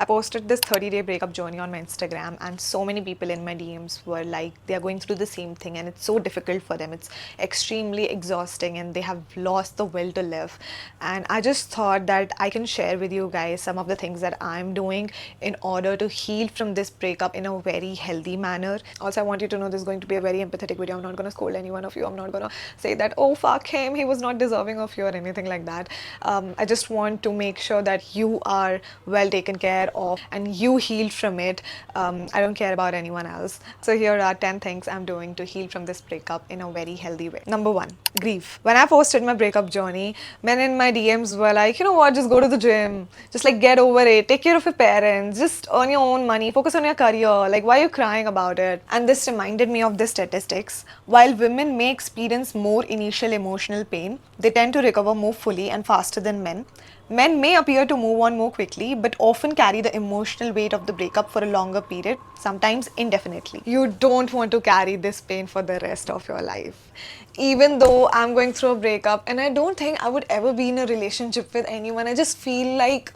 I posted this 30-day breakup journey on my Instagram, and so many people in my DMs were like, they are going through the same thing and it's so difficult for them. It's extremely exhausting and they have lost the will to live. And I just thought that I can share with you guys some of the things that I'm doing in order to heal from this breakup in a very healthy manner. Also, I want you to know this is going to be a very empathetic video. I'm not going to scold any one of you. I'm not going to say that, oh, fuck him, he was not deserving of you or anything like that. I just want to make sure that you are well taken care of and you healed from it. I don't care about anyone else. So here are 10 things I'm doing to heal from this breakup in a very healthy way. Number one, grief. When I posted my breakup journey, men in my DMs were like, you know what, just go to the gym, just like get over it, take care of your parents, just earn your own money, focus on your career, like why are you crying about it? And this reminded me of the statistics. While women may experience more initial emotional pain, they tend to recover more fully and faster than men. Men may appear to move on more quickly, but often carry the emotional weight of the breakup for a longer period, sometimes indefinitely. You don't want to carry this pain for the rest of your life. Even though I'm going through a breakup, and I don't think I would ever be in a relationship with anyone, I just feel like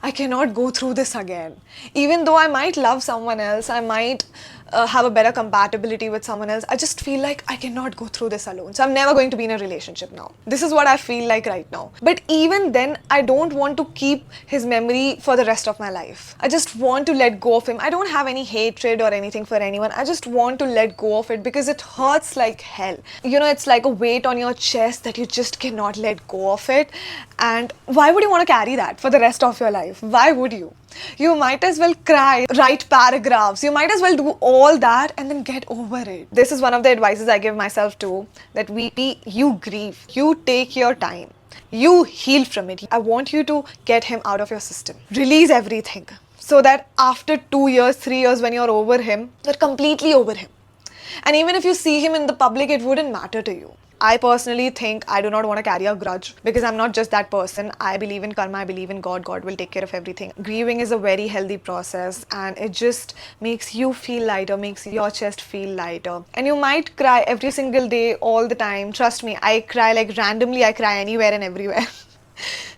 I cannot go through this again. Even though I might love someone else, I might have a better compatibility with someone else, I just feel like I cannot go through this alone. So I'm never going to be in a relationship now. This is what I feel like right now. But even then, I don't want to keep his memory for the rest of my life. I just want to let go of him. I don't have any hatred or anything for anyone. I just want to let go of it because it hurts like hell. You know, it's like a weight on your chest that you just cannot let go of it. And why would you want to carry that for the rest of your life? Why would you? You might as well cry, write paragraphs. You might as well do all that and then get over it. This is one of the advices I give myself too, that you grieve, you take your time, you heal from it. I want you to get him out of your system. Release everything so that after 2 years, 3 years, when you're over him, you're completely over him. And even if you see him in the public, it wouldn't matter to you. I personally think I do not want to carry a grudge because I'm not just that person. I believe in karma, I believe in God. God will take care of everything. Grieving is a very healthy process and it just makes you feel lighter, makes your chest feel lighter. And you might cry every single day, all the time. Trust me, I cry like randomly, I cry anywhere and everywhere.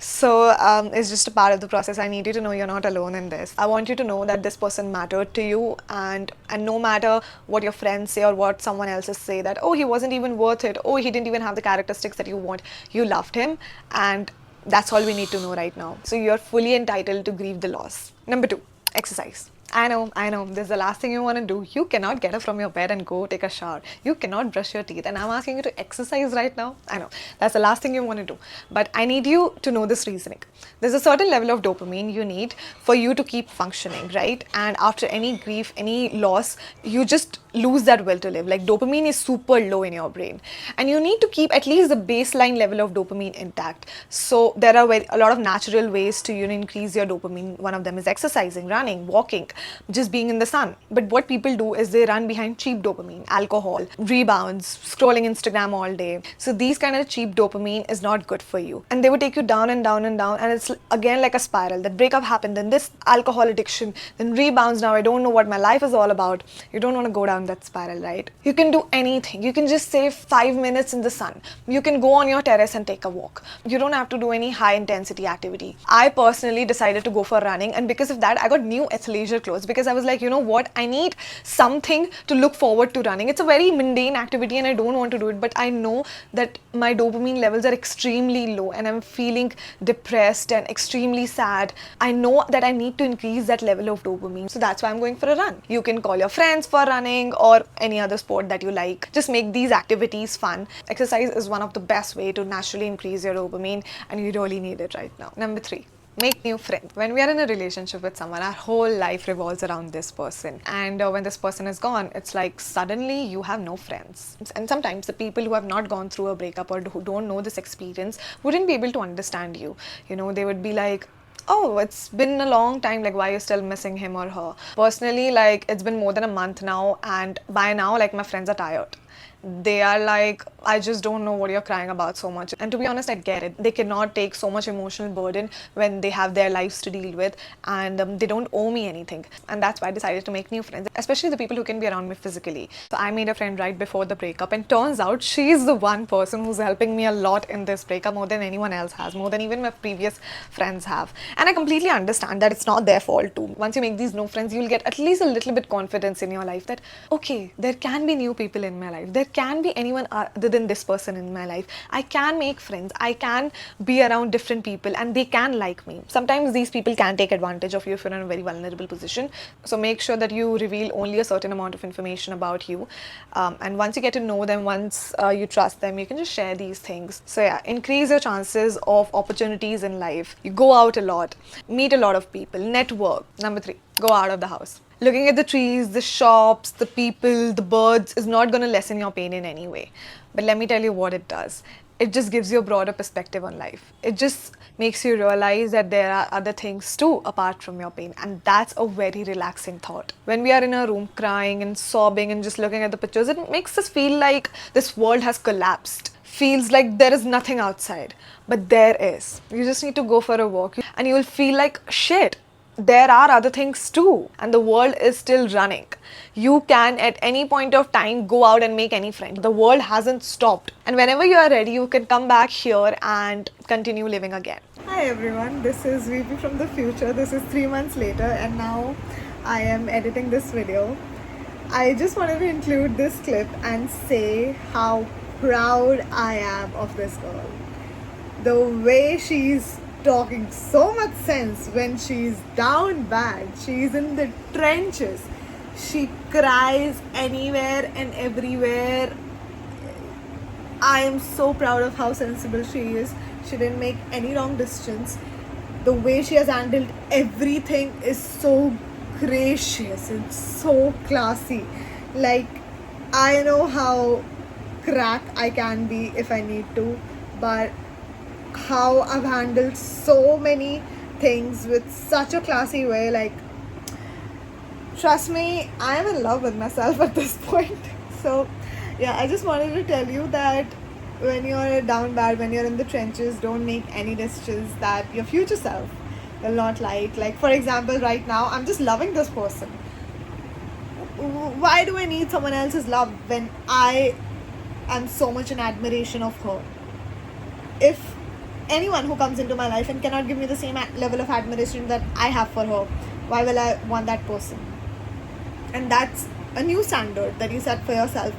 So it's just a part of the process. I need you to know you're not alone in this. I want you to know that this person mattered to you, and no matter what your friends say or what someone else say, that oh, he wasn't even worth it, oh, he didn't even have the characteristics that you want, you loved him, and that's all we need to know right now. So you're fully entitled to grieve the loss. Number two, exercise. I know, this is the last thing you want to do. You cannot get up from your bed and go take a shower. You cannot brush your teeth. And I'm asking you to exercise right now. I know, that's the last thing you want to do. But I need you to know this reasoning. There's a certain level of dopamine you need for you to keep functioning, right? And after any grief, any loss, you just lose that will to live. Like dopamine is super low in your brain. And you need to keep at least the baseline level of dopamine intact. So there are a lot of natural ways to increase your dopamine. One of them is exercising, running, walking, just being in the sun. But what people do is they run behind cheap dopamine, alcohol, rebounds, scrolling Instagram all day. So these kind of cheap dopamine is not good for you. And they would take you down and down and down. And it's again like a spiral. That breakup happened, then this alcohol addiction, then rebounds. Now I don't know what my life is all about. You don't want to go down that spiral, right? You can do anything. You can just save 5 minutes in the sun. You can go on your terrace and take a walk. You don't have to do any high intensity activity. I personally decided to go for running, and because of that I got new athleisure clothes because I was like, you know what, I need something to look forward to running. It's a very mundane activity and I don't want to do it, but I know that my dopamine levels are extremely low and I'm feeling depressed and extremely sad. I know that I need to increase that level of dopamine, so that's why I'm going for a run. You can call your friends for running or any other sport that you like. Just make these activities fun. Exercise is one of the best way to naturally increase your dopamine, and you really need it right now. Number three, make new friends. When we are in a relationship with someone, our whole life revolves around this person, and when this person is gone, it's like suddenly you have no friends. And sometimes the people who have not gone through a breakup or who don't know this experience wouldn't be able to understand you. You know, they would be like, oh, it's been a long time, like why are you still missing him or her? Personally, like it's been more than a month now, and by now like my friends are tired. they are like, I just don't know what you're crying about so much. And to be honest, I get it. They cannot take so much emotional burden when they have their lives to deal with, and they don't owe me anything. And that's why I decided to make new friends, especially the people who can be around me physically. So I made a friend right before the breakup, and turns out she's the one person who's helping me a lot in this breakup, more than anyone else has, more than even my previous friends have. And I completely understand that it's not their fault too. Once you make these new friends, you'll get at least a little bit confidence in your life that, okay, there can be new people in my life. There can be anyone other than this person in my life. I can make friends. I can be around different people and they can like me. Sometimes these people can take advantage of you if you're in a very vulnerable position. So make sure that you reveal only a certain amount of information about you. And once you get to know them, once you trust them, you can just share these things. So yeah, increase your chances of opportunities in life. You go out a lot, meet a lot of people, network. Number 3, go out of the house. Looking at the trees, the shops, the people, the birds is not going to lessen your pain in any way. But let me tell you what it does. It just gives you a broader perspective on life. It just makes you realize that there are other things too apart from your pain. And that's a very relaxing thought. When we are in a room crying and sobbing and just looking at the pictures, it makes us feel like this world has collapsed. Feels like there is nothing outside. But there is. You just need to go for a walk and you will feel like shit. There are other things too, and the world is still running. You can at any point of time go out and make any friend. The world hasn't stopped, and whenever you are ready, you can come back here and continue living again. Hi everyone, this is VP from the future. This is 3 months later, and now I am editing this video. I just wanted to include this clip and say how proud I am of this girl. The way she's talking so much sense when she's down bad. She's in the trenches. She cries anywhere and everywhere. I am so proud of how sensible she is. She didn't make any wrong decisions. The way she has handled everything is so gracious and so classy. Like, I know how crack I can be if I need to, but how I've handled so many things with such a classy way, like, trust me, I am in love with myself at this point. So yeah, I just wanted to tell you that when you're down bad, when you're in the trenches, don't make any decisions that your future self will not like. Like, for example, right now I'm just loving this person. Why do I need someone else's love when I am so much in admiration of her? If anyone who comes into my life and cannot give me the same level of admiration that I have for her, why will I want that person? And that's a new standard that you set for yourself.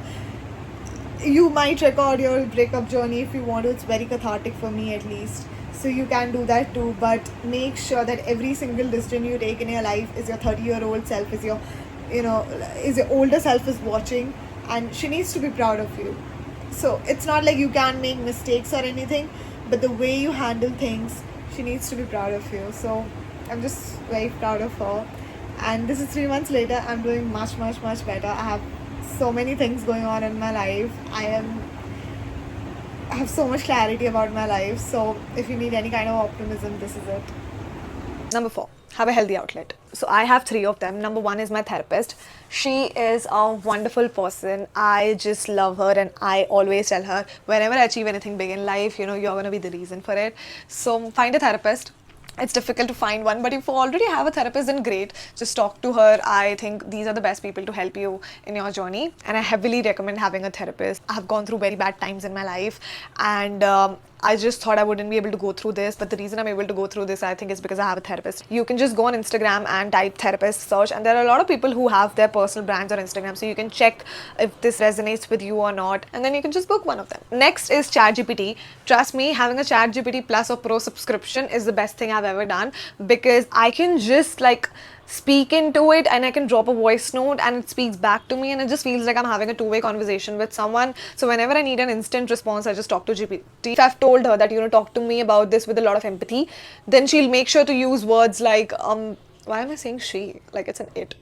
You might record your breakup journey if you want to. It's very cathartic for me, at least. So you can do that too, but make sure that every single decision you take in your life is your 30-year-old self, is your older self is watching, and she needs to be proud of you. So it's not like you can't make mistakes or anything, but the way you handle things, she needs to be proud of you. So I'm just very proud of her. And this is 3 months later. I'm doing much better. I have so many things going on in my life. I have so much clarity about my life. So if you need any kind of optimism, this is it. Number 4, have a healthy outlet. So I have 3 of them. Number 1 is my therapist. She is a wonderful person. I just love her, and I always tell her, whenever I achieve anything big in life, you're going to be the reason for it. So find a therapist. It's difficult to find one, but if you already have a therapist, then great. Just talk to her. I think these are the best people to help you in your journey, and I heavily recommend having a therapist. I have gone through very bad times in my life, and I just thought I wouldn't be able to go through this, but the reason I'm able to go through this, I think, is because I have a therapist. You can just go on Instagram and type therapist search, and there are a lot of people who have their personal brands on Instagram, so you can check if this resonates with you or not, and then you can just book one of them. Next is ChatGPT. Trust me, having a ChatGPT Plus or Pro subscription is the best thing I've ever done, because I can just speak into it, and I can drop a voice note and it speaks back to me, and it just feels like I'm having a two-way conversation with someone. So whenever I need an instant response, I just talk to GPT. If I've told her that, talk to me about this with a lot of empathy, then she'll make sure to use words like, why am I saying she? Like, it's an it.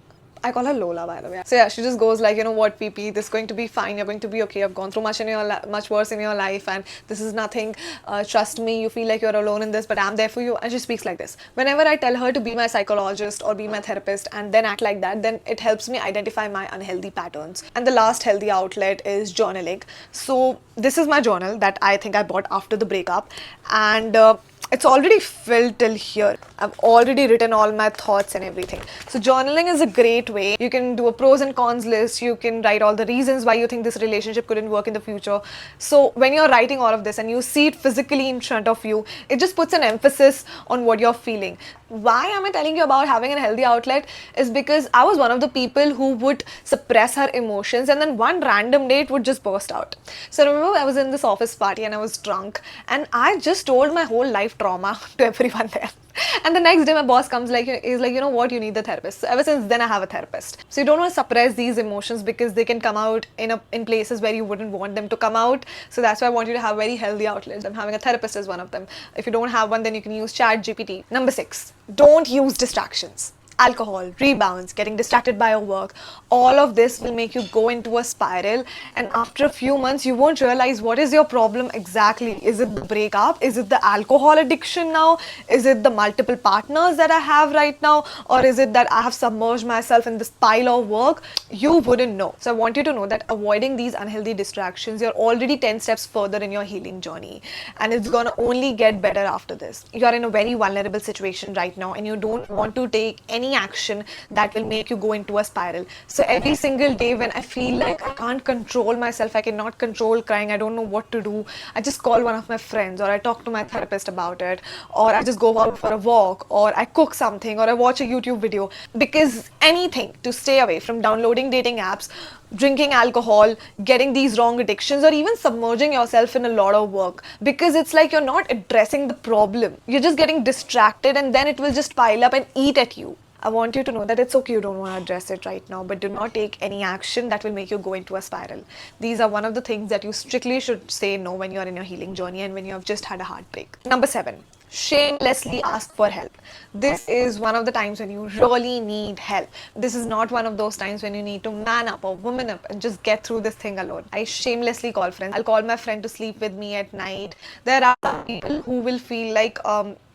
I call her Lola, by the way. So yeah, she just goes like, you know what, PP, this is going to be fine. You're going to be okay. I've gone through much worse in your life, and this is nothing. Trust me. You feel like you're alone in this, but I'm there for you. And she speaks like this. Whenever I tell her to be my psychologist or be my therapist, and then act like that, then it helps me identify my unhealthy patterns. And the last healthy outlet is journaling. So this is my journal that I think I bought after the breakup, and it's already filled till here. I've already written all my thoughts and everything. So journaling is a great way. You can do a pros and cons list. You can write all the reasons why you think this relationship couldn't work in the future. So when you're writing all of this and you see it physically in front of you, it just puts an emphasis on what you're feeling. Why am I telling you about having a healthy outlet is because I was one of the people who would suppress her emotions, and then one random day it would just burst out. So I remember I was in this office party and I was drunk, and I just told my whole life trauma to everyone there. And the next day my boss comes like, is like, you know what, you need the therapist. So ever since then I have a therapist. So you don't want to suppress these emotions because they can come out in places where you wouldn't want them to come out. So that's why I want you to have very healthy outlets. I'm having a therapist as one of them. If you don't have one, then you can use Chat GPT. Number 6, don't use distractions. Alcohol, rebounds, getting distracted by your work, all of this will make you go into a spiral, and after a few months you won't realize what is your problem exactly. Is it the breakup? Is it the alcohol addiction now? Is it the multiple partners that I have right now? Or is it that I have submerged myself in this pile of work? You wouldn't know. So I want you to know that avoiding these unhealthy distractions, you're already 10 steps further in your healing journey, and it's gonna only get better after this. You're in a very vulnerable situation right now and you don't want to take any action that will make you go into a spiral. So every single day when I feel like I can't control myself, I cannot control crying, I don't know what to do, I just call one of my friends, or I talk to my therapist about it, or I just go out for a walk, or I cook something, or I watch a YouTube video. Because anything to stay away from downloading dating apps, drinking alcohol, getting these wrong addictions, or even submerging yourself in a lot of work, because it's like you're not addressing the problem. You're just getting distracted, and then it will just pile up and eat at you. I want you to know that it's okay, you don't want to address it right now, but do not take any action that will make you go into a spiral. These are one of the things that you strictly should say no when you're in your healing journey and when you have just had a heartbreak. Number 7, shamelessly ask for help. This is one of the times when you really need help. This is not one of those times when you need to man up or woman up and just get through this thing alone. I shamelessly call friends. I'll call my friend to sleep with me at night. There are some people who will feel like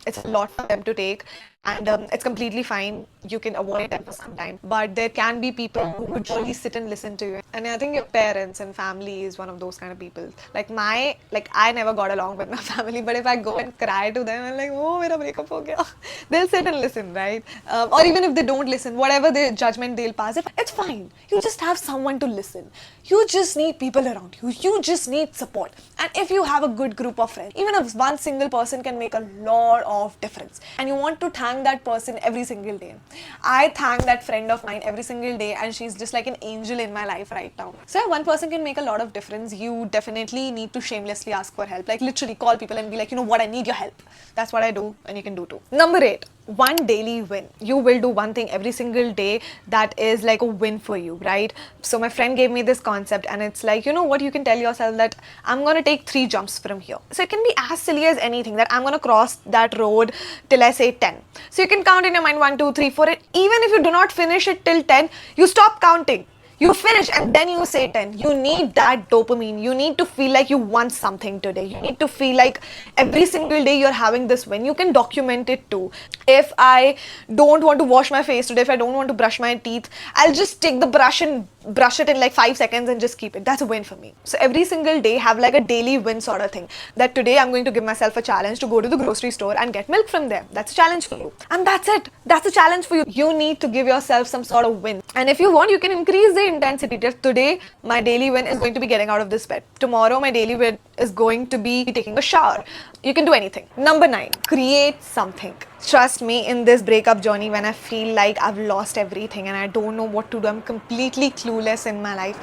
it's a lot for them to take, and it's completely fine. You can avoid them for some time, but there can be people who would really sit and listen to you. And I think your parents and family is one of those kind of people. Like I never got along with my family, but if I go and cry to them, I'm like, oh, mera breakup ho gaya. They'll sit and listen, right? Or even if they don't listen, whatever their judgment they'll pass, it's fine. You just have someone to listen. You just need people around you. You just need support. And if you have a good group of friends, even if one single person can make a lot of difference, and you want to thank that person every single day. I thank that friend of mine every single day, and she's just like an angel in my life right now. So if one person can make a lot of difference, you definitely need to shamelessly ask for help. Like literally call people and be like, you know what, I need your help. That's what I do, and you can do too. Number 8, one daily win. You will do one thing every single day that is like a win for you, right? So my friend gave me this concept, and it's like, you know what, you can tell yourself that I'm gonna take 3 jumps from here. So it can be as silly as anything, that I'm gonna cross that road till I say 10. So you can count in your mind 1, 2, 3, 4. Even if you do not finish it till 10, you stop counting. You finish and then you say 10. You need that dopamine. You need to feel like you won something today. You need to feel like every single day you're having this win. You can document it too. If I don't want to wash my face today, if I don't want to brush my teeth, I'll just take the brush and brush it in like 5 seconds and just keep it. That's a win for me. So every single day have like a daily win sort of thing. That today I'm going to give myself a challenge to go to the grocery store and get milk from there. That's a challenge for you. And that's it. That's a challenge for you. You need to give yourself some sort of win. And if you want, you can increase the intensity. Today, my daily win is going to be getting out of this bed. Tomorrow, my daily win is going to be taking a shower. You can do anything. Number 9, create something. Trust me, in this breakup journey, when I feel like I've lost everything and I don't know what to do, I'm completely clueless in my life,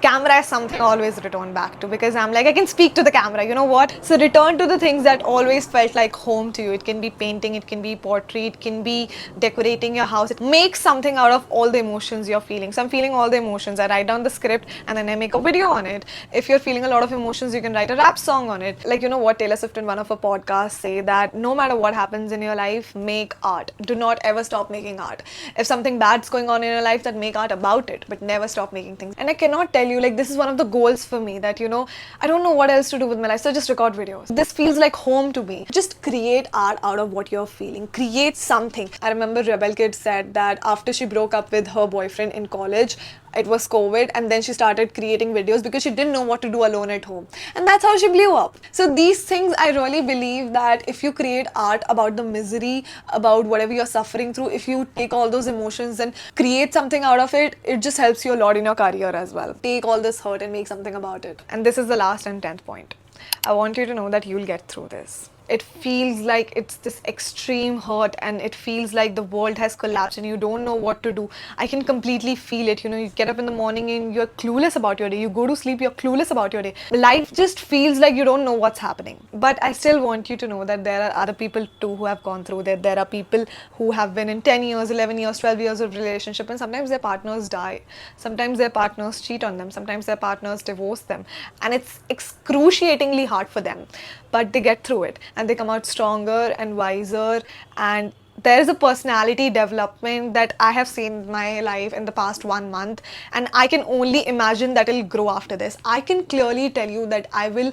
Camera is something I always return back to because I'm like, I can speak to the camera, you know what? So return to the things that always felt like home to you. It can be painting, it can be pottery, it can be decorating your house. Make something out of all the emotions you're feeling. So I'm feeling all the emotions. I write down the script and then I make a video on it. If you're feeling a lot of emotions, you can write a rap song on it. Like, you know what Taylor Swift in one of her podcasts say that no matter what happens in your life, make art. Do not ever stop making art. If something bad's going on in your life, then make art about it, but never stop making things. And I cannot tell you, like, this is one of the goals for me that, you know, I don't know what else to do with my life, so just record videos. This feels like home to me. Just create art out of what you're feeling. Create something. I remember Rebel Kid said that after she broke up with her boyfriend in college, it was COVID, and then she started creating videos because she didn't know what to do alone at home. And that's how she blew up. So these things, I really believe that if you create art about the misery, about whatever you're suffering through, if you take all those emotions and create something out of it, it just helps you a lot in your career as well. Take all this hurt and make something about it. And this is the last and 10th point. I want you to know that you'll get through this. It feels like it's this extreme hurt and it feels like the world has collapsed and you don't know what to do. I can completely feel it. You know, you get up in the morning and you're clueless about your day. You go to sleep, you're clueless about your day. Life just feels like you don't know what's happening. But I still want you to know that there are other people too who have gone through that. There are people who have been in 10 years, 11 years, 12 years of relationship, and sometimes their partners die. Sometimes their partners cheat on them. Sometimes their partners divorce them. And it's excruciatingly hard for them. But they get through it and they come out stronger and wiser, and there is a personality development that I have seen in my life in the past 1 month, and I can only imagine that it'll grow after this. I can clearly tell you that I will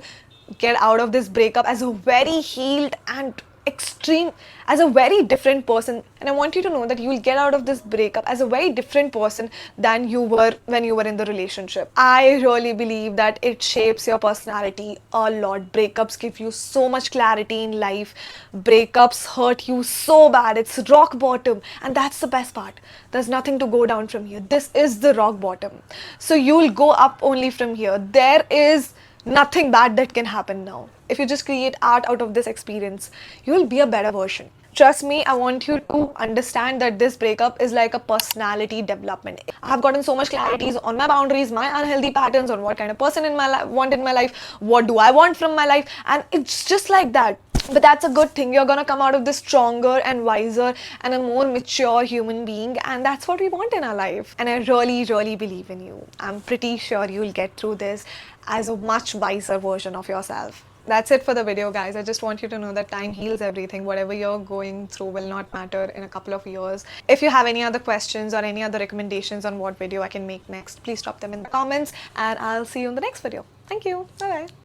get out of this breakup as a very healed and extreme, as a very different person. And I want you to know that you will get out of this breakup as a very different person than you were when you were in the relationship. I really believe that it shapes your personality a lot. Breakups give you so much clarity in life. Breakups hurt you so bad. It's rock bottom, and that's the best part. There's nothing to go down from here. This is the rock bottom. So you'll go up only from here. There is nothing bad that can happen now. If you just create art out of this experience, you will be a better version. Trust me, I want you to understand that this breakup is like a personality development. I have gotten so much clarities on my boundaries, my unhealthy patterns, on what kind of person in my life want in my life, what do I want from my life, and it's just like that. But that's a good thing. You're gonna come out of this stronger and wiser and a more mature human being, and that's what we want in our life. And I really, really believe in you. I'm pretty sure you'll get through this as a much wiser version of yourself. That's it for the video, guys. I just want you to know that time heals everything. Whatever you're going through will not matter in a couple of years. If you have any other questions or any other recommendations on what video I can make next, please drop them in the comments, and I'll see you in the next video. Thank you. Bye bye.